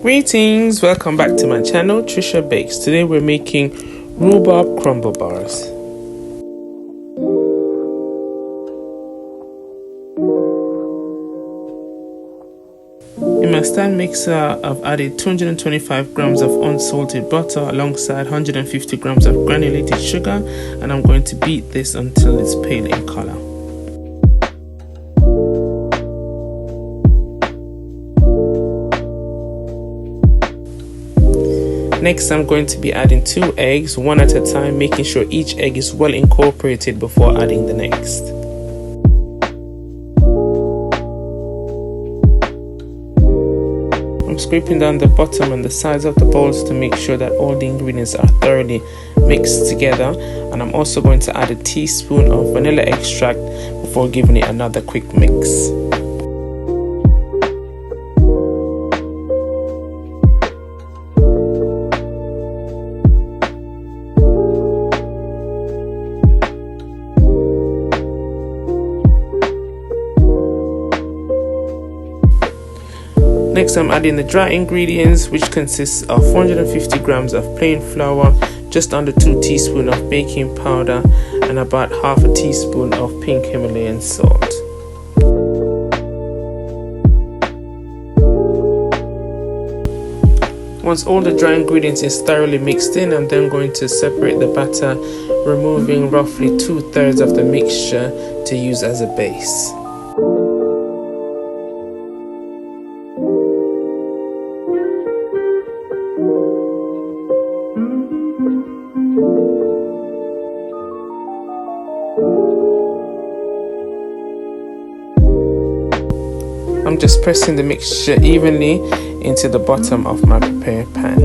Greetings, welcome back to my channel, Trisha Bakes. Today we're making rhubarb crumble bars. In my stand mixer, I've added 225 grams of unsalted butter alongside 150 grams of granulated sugar, and I'm going to beat this until it's pale in color. Next, I'm going to be adding 2 eggs, one at a time, making sure each egg is well incorporated before adding the next. I'm scraping down the bottom and the sides of the bowls to make sure that all the ingredients are thoroughly mixed together, and I'm also going to add a teaspoon of vanilla extract before giving it another quick mix. Next, I'm adding the dry ingredients, which consists of 450 grams of plain flour, just under 2 teaspoons of baking powder, and about half a teaspoon of pink Himalayan salt. Once all the dry ingredients is thoroughly mixed in, I'm then going to separate the batter, removing roughly 2/3 of the mixture to use as a base. I'm just pressing the mixture evenly into the bottom of my prepared pan.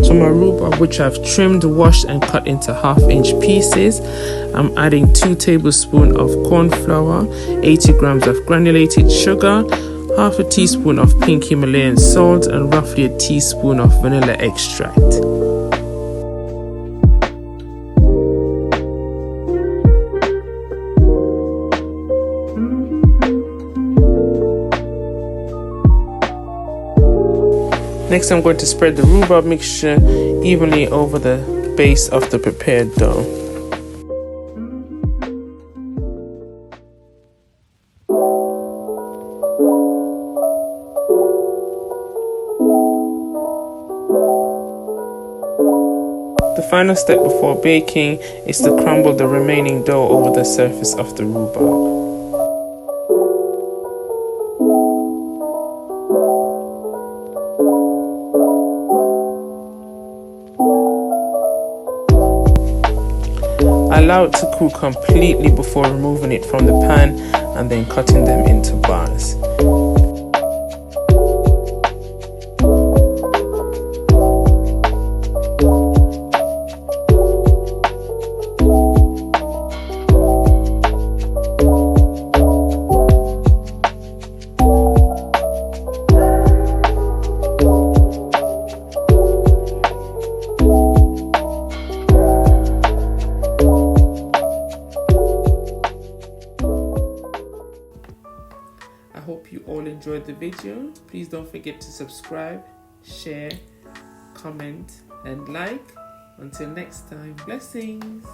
So my rhubarb, which I've trimmed, washed and cut into 1/2-inch pieces, I'm adding 2 tablespoons of cornflour, 80 grams of granulated sugar, half a teaspoon of pink Himalayan salt, and roughly a teaspoon of vanilla extract. Next, I'm going to spread the rhubarb mixture evenly over the base of the prepared dough. The final step before baking is to crumble the remaining dough over the surface of the rhubarb. Allow it to cool completely before removing it from the pan and then cutting them into bars. I hope you all enjoyed the video. Please don't forget to subscribe, share, comment, and like. Until next time, blessings.